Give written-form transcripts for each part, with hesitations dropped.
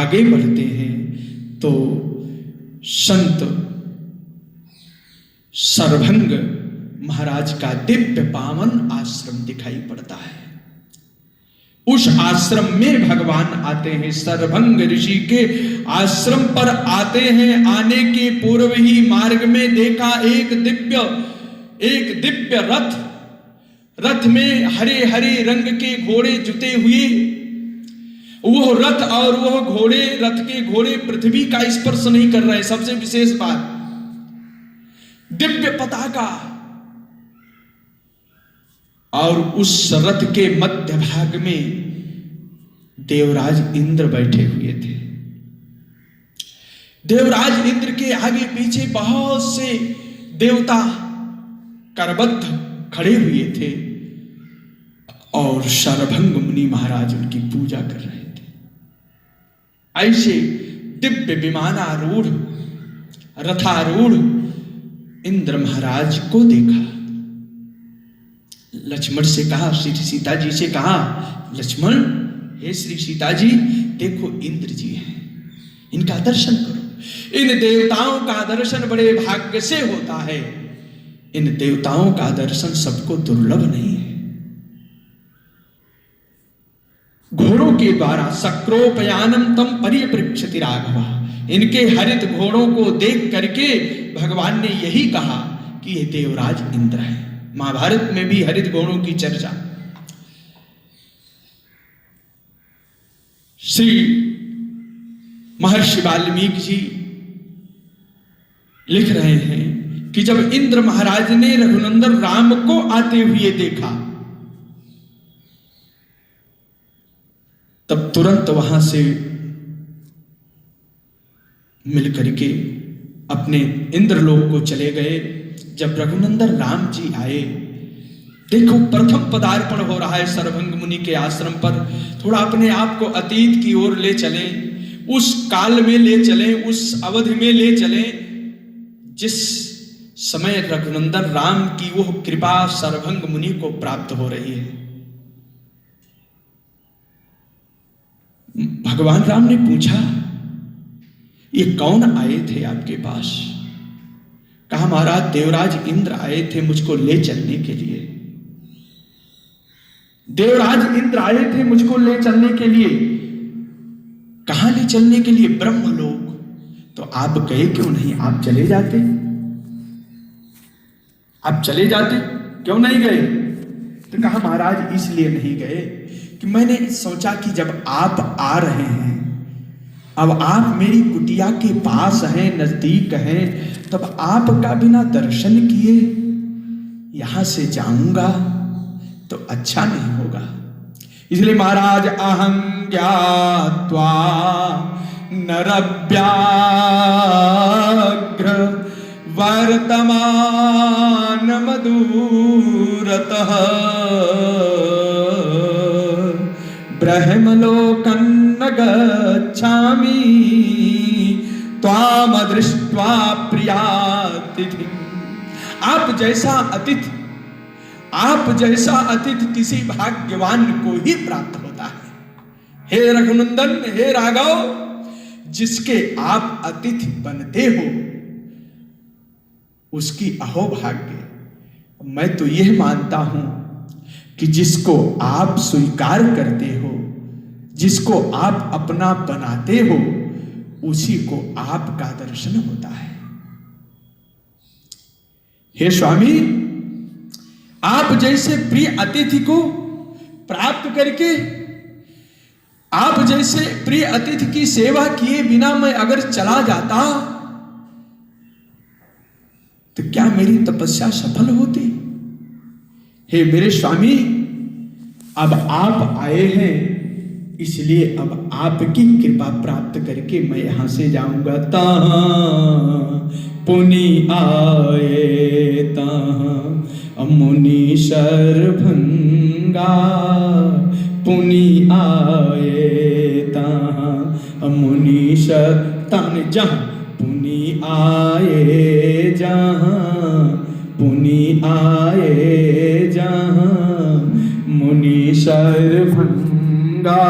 आगे बढ़ते हैं तो संत सरभंग महाराज का दिव्य पावन आश्रम दिखाई पड़ता है। उस आश्रम में भगवान आते हैं, सरभंग ऋषि के आश्रम पर आते हैं। आने के पूर्व ही मार्ग में देखा एक दिव्य रथ में हरे हरे रंग के घोड़े जुते हुए। वो रथ और वो घोड़े, रथ के घोड़े पृथ्वी का स्पर्श नहीं कर रहे। सबसे विशेष बात, दिव्य पताका। और उस रथ के मध्य भाग में देवराज इंद्र बैठे हुए थे। देवराज इंद्र के आगे पीछे बहुत से देवता करबद्ध खड़े हुए थे और सरभंग मुनि महाराज उनकी पूजा कर रहे थे। ऐसे दिव्य विमानारूढ़ रथारूढ़ इंद्र महाराज को देखा। लक्ष्मण से कहा, श्री सीता जी से कहा, लक्ष्मण, हे श्री सीता जी, देखो इंद्र जी हैं, इनका दर्शन करो। इन देवताओं का दर्शन बड़े भाग्य से होता है। इन देवताओं का दर्शन सबको दुर्लभ नहीं है। घोड़ों के द्वारा सक्रोपयानम तम परिपृक्षति राघवा। इनके हरित घोड़ों को देख करके भगवान ने यही कहा कि ये देवराज इंद्र है। महाभारत में भी हरित घोड़ों की चर्चा। श्री महर्षि वाल्मीकि जी लिख रहे हैं कि जब इंद्र महाराज ने रघुनंदन राम को आते हुए देखा, तब तुरंत वहां से मिलकर के अपने इंद्रलोक को चले गए। जब रघुनंदन राम जी आए, देखो प्रथम पदार्पण हो रहा है सरभंग मुनि के आश्रम पर। थोड़ा अपने आप को अतीत की ओर ले चलें, उस काल में ले चलें, उस अवधि में ले चलें जिस समय रघुनंदन राम की वो कृपा सरभंग मुनि को प्राप्त हो रही है। भगवान राम ने पूछा, ये कौन आए थे आपके पास? कहा, महाराज देवराज इंद्र आए थे मुझको ले चलने के लिए। देवराज इंद्र आए थे मुझको ले चलने के लिए। कहां ले चलने के लिए? ब्रह्मलोक। तो आप गए क्यों नहीं? आप चले जाते, आप चले जाते, क्यों नहीं गए? तो कहा, महाराज इसलिए नहीं गए कि मैंने सोचा कि जब आप आ रहे हैं, अब आप मेरी कुटिया के पास हैं, नजदीक हैं, तब आपका बिना दर्शन किए यहां से जाऊंगा तो अच्छा नहीं होगा। इसलिए महाराज, अहं ज्ञात्वा नरव्याघ्र वर्तमान मधुरतः ब्रह्मलोकं न गच्छामि त्वाम दृष्ट्वा प्रियातिथि। आप जैसा अतिथि किसी भाग्यवान को ही प्राप्त होता है। हे रघुनंदन, हे राघव, जिसके आप अतिथि बनते हो उसकी अहोभाग्य। मैं तो यह मानता हूं कि जिसको आप स्वीकार करते हो, जिसको आप अपना बनाते हो, उसी को आपका दर्शन होता है। हे स्वामी, आप जैसे प्रिय अतिथि को प्राप्त करके, आप जैसे प्रिय अतिथि की सेवा किए बिना मैं अगर चला जाता तो क्या मेरी तपस्या सफल होती? हे मेरे स्वामी, अब आप आए हैं, इसलिए अब आपकी कृपा प्राप्त करके मैं यहां से जाऊंगा। पुनि आए तां मुनि सरभंगा, पुनि आए तां मुनि सर जहां पुनि आए जहां, पुनि आए जहां मुनि सरभंगा।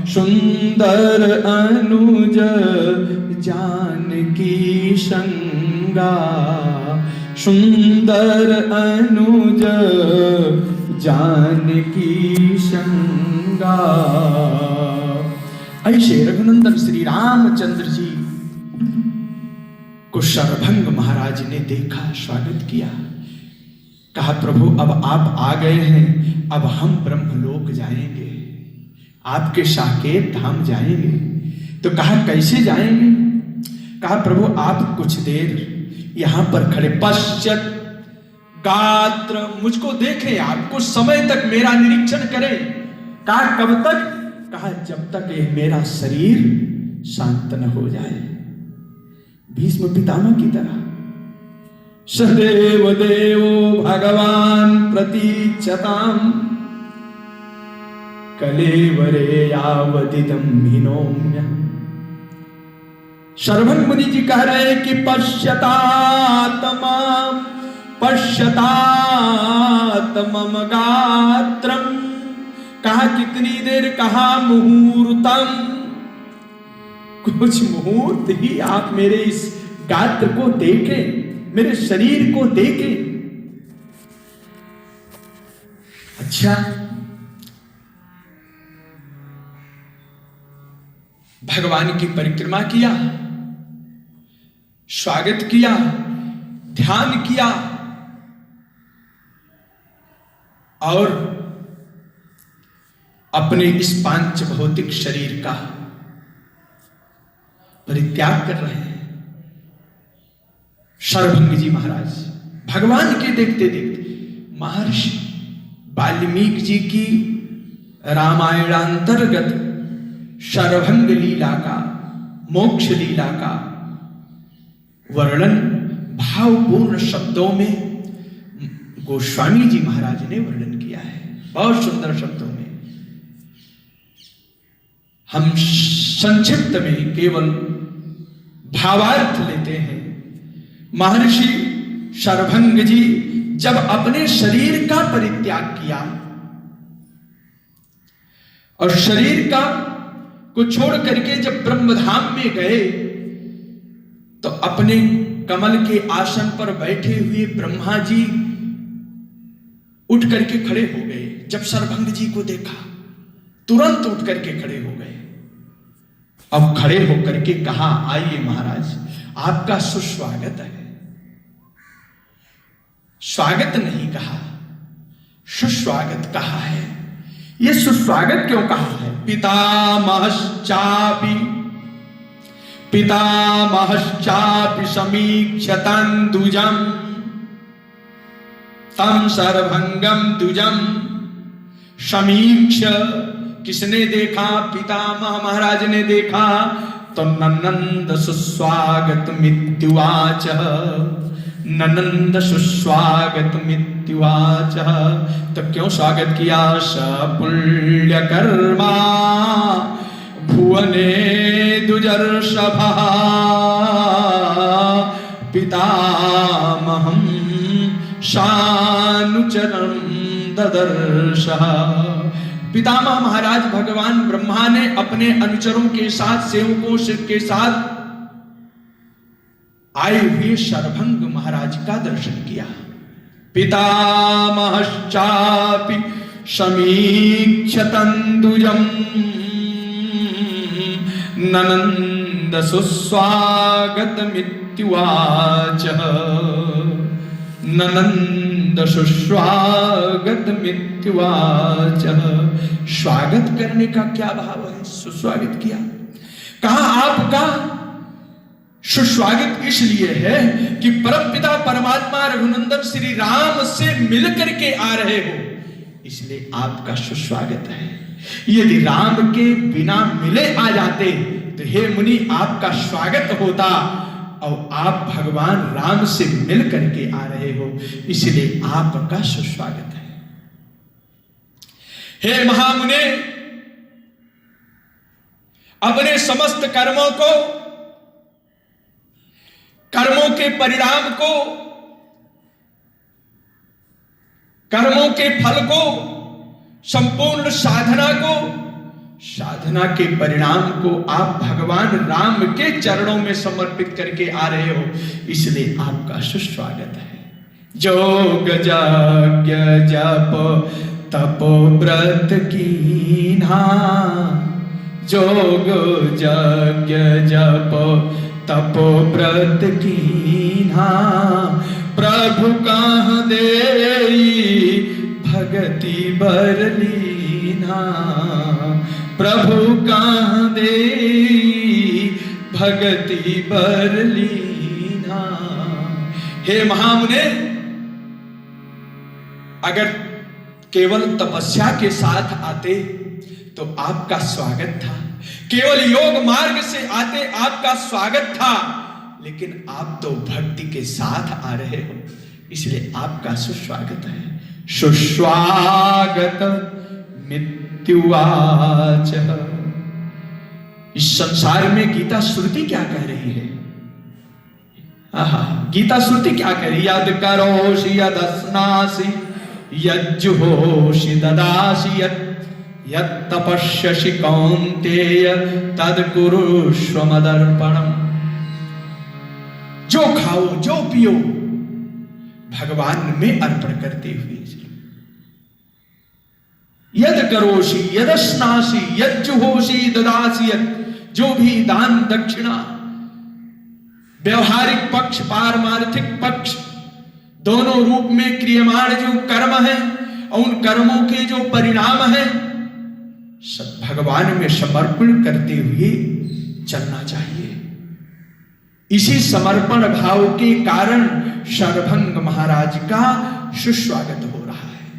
सुंदर सुंदर अनुज जानकी संगा, सुंदर अनुज जानकी संगा। ऐसे रघुनंदन श्री रामचंद्र जी को शरभंग महाराज ने देखा, स्वागत किया, कहा प्रभु अब आप आ गए हैं, अब हम ब्रह्मलोक जाएंगे, आपके साकेत धाम जाएंगे। तो कहा कैसे जाएंगे? कहा प्रभु आप कुछ देर यहां पर खड़े, पश्चात गात्र, मुझको देखें, आप कुछ समय तक मेरा निरीक्षण करें। कहा कब तक? कहा जब तक ये मेरा शरीर शांत न हो जाए। भीष्म पितामह की तरह सदैव देवो भगवान प्रतीक्षताम कलेवरे यावदिदं भिनोम्य। शरभंग मुनि जी कह रहे कि पश्यतात मम गात्रम। कहा कितनी देर? कहा मुहूर्तम, कुछ मुहूर्त ही आप मेरे इस गात्र को देखें, मेरे शरीर को देखें। अच्छा, भगवान की परिक्रमा किया, स्वागत किया, ध्यान किया और अपने इस पांच भौतिक शरीर का परित्याग कर रहे हैं शरभंग जी महाराज। भगवान के देखते देखते महर्षि वाल्मीकि जी की रामायणांतर्गत शरभंग लीला का, मोक्ष लीला का वर्णन भावपूर्ण शब्दों में गोस्वामी जी महाराज ने वर्णन किया है, बहुत सुंदर शब्दों में। हम संक्षिप्त में केवल भावार्थ लेते हैं। महर्षि शरभंग जी जब अपने शरीर का परित्याग किया और शरीर का को छोड़ करके जब ब्रह्मधाम में गए, तो अपने कमल के आसन पर बैठे हुए ब्रह्मा जी उठ करके खड़े हो गए। जब शरभंग जी को देखा तुरंत उठ करके खड़े हो गए। अब खड़े होकर के कहा आइए महाराज, आपका सुस्वागत है। स्वागत नहीं कहा, सुस्वागत कहा है। यह सुस्वागत क्यों कहा है? पितामहश्चापि समीक्षतं द्विजं तम शरभंगम द्विजं समीक्ष। किसने देखा? पितामह महाराज ने देखा। तो ननंद सुस्वागत मित्युवाच, ननंद सुस्वागत मित्युवाच। तो क्यों स्वागत किया? सपुल्य कर्मा भुवने दुजर्षभः पितामहं शानुचरं ददर्शः। पितामह महाराज भगवान ब्रह्मा ने अपने अनुचरों के साथ, सेवकों के साथ आए हुए शरभंग महाराज का दर्शन किया। पितामहश्चापि समीक्षतं द्विजं ननंद सुस्वागतमित्युवाच, ननंद सुस्वागतमित्युवाच। स्वागत करने का क्या भाव है? सुस्वागत किया। कहा आपका सुस्वागत इसलिए है कि परमपिता परमात्मा रघुनंदन श्री राम से मिलकर के आ रहे हो, इसलिए आपका सुस्वागत है। यदि राम के बिना मिले आ जाते तो हे मुनि आपका स्वागत होता, और आप भगवान राम से मिल करके आ रहे हो, इसलिए आपका सुस्वागत है। हे महामुने, अपने समस्त कर्मों को, कर्मों के परिणाम को, कर्मों के फल को, संपूर्ण साधना को साधना के परिणाम को आप भगवान राम के चरणों में समर्पित करके आ रहे हो, इसलिए आपका सुस्वागत है। जोग यज्ञ जप तपो व्रत कीन्हा, जोग यज्ञ जप तपो व्रत कीन्हा, प्रभु कहाँ देई भगति बर लीन्हा, प्रभु कहाँ देई भगति बर लीन्हा। हे महामुने, अगर केवल तपस्या के साथ आते तो आपका स्वागत था, केवल योग मार्ग से आते आपका स्वागत था, लेकिन आप तो भक्ति के साथ आ रहे हो, इसलिए आपका सुस्वागत है। सुस्वागत मृत्युवाच। इस संसार में गीता श्रुति क्या कह रही है? गीता श्रुति क्या कह रही है? यद करोषि यद स्नासि यज्जुहोषि ददासि यत् तपस्यसि कौन्तेय तद कुरुष्व मदर्पणम्। जो खाओ जो पियो भगवान में अर्पण करते हुए, यद करोषि यद स्नासि यज्जुहोषि ददासि, जो भी दान दक्षिणा, व्यवहारिक पक्ष पारमार्थिक पक्ष दोनों रूप में क्रियमाण जो कर्म है और उन कर्मों के जो परिणाम है, सब भगवान में समर्पण करते हुए चलना चाहिए। इसी समर्पण भाव के कारण शरभंग महाराज का सुस्वागत हो रहा है।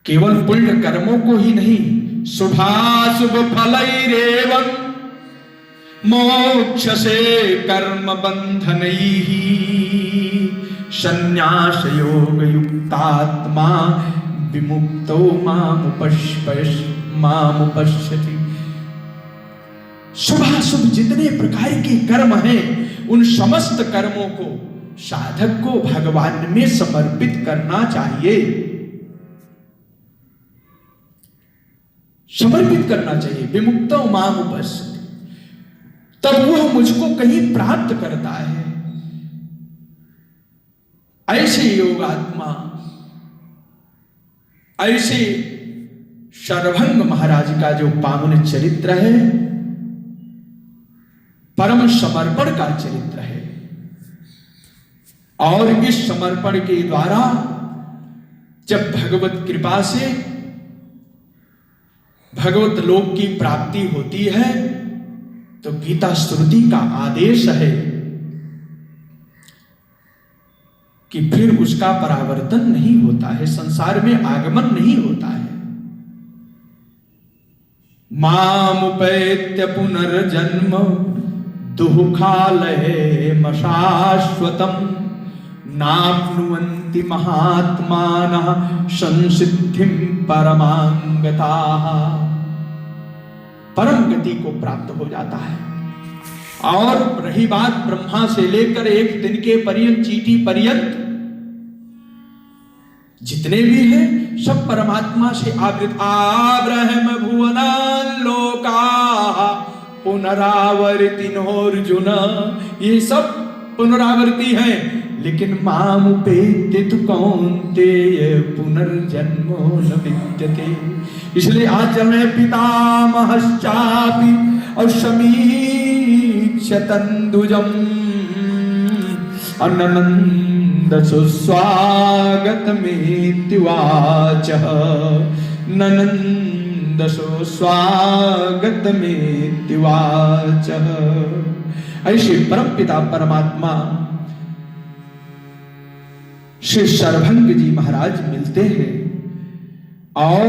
केवल पुण्य कर्मों को ही नहीं, शुभाशुभ फलैरेवं मोक्ष से कर्म बंधनैः संन्यास योग युक्तात्मा विमुक्तो मामुपश्यति। शुभाशुभ जितने प्रकार के कर्म हैं, उन समस्त कर्मों को साधक को भगवान में समर्पित करना चाहिए, समर्पित करना चाहिए। विमुक्तो मामुपश्यति, तब वह मुझको कहीं प्राप्त करता है। ऐसे योगात्मा, ऐसे शरभंग महाराज का जो पावन चरित्र है, परम समर्पण का चरित्र है, और इस समर्पण के द्वारा जब भगवत कृपा से भगवत लोक की प्राप्ति होती है, तो गीता श्रुति का आदेश है कि फिर उसका परावर्तन नहीं होता है, संसार में आगमन नहीं होता है। मामुपैत्य पुनर्जन्म दुःखालयेम शाश्वतम् नाप्नुवन्ति महात्मानः संसिद्धिं परमांगताः। परम गति को प्राप्त हो जाता है। और रही बात ब्रह्मा से लेकर एक दिन के पर्यंत, चीटी पर्यंत जितने भी हैं, सब परमात्मा से आवृत। आब्रह्म भुवनान् लोकाः पुनरावर्तिनोऽर्जुन, ये सब पुनरावर्ती हैं, लेकिन मामुपेत्य तु कौन्तेय पुनर्जन्मो न विद्यते। इसलिए आचरण पितामहश्चापि और समीक्ष तंदुजम् अननन्द सुस्वागतमेत्युवाचः ननन्द सुस्वागतमेत्युवाचः। ऐसे परमपिता परमात्मा श्री शरभंग जी महाराज मिलते हैं, और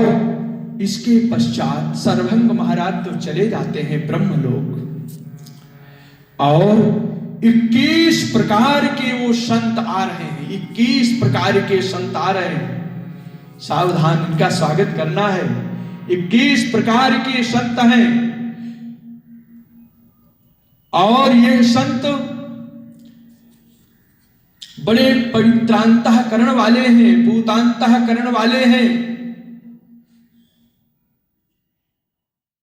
इसके पश्चात शरभंग महाराज तो चले जाते हैं ब्रह्मलोक, और 21 प्रकार के वो संत आ रहे हैं। 21 प्रकार के संत आ रहे हैं, सावधान, इनका स्वागत करना है। 21 प्रकार के संत हैं, और ये संत बड़े पवित्रांतःकरण वाले हैं, भूतांतःकरण वाले हैं।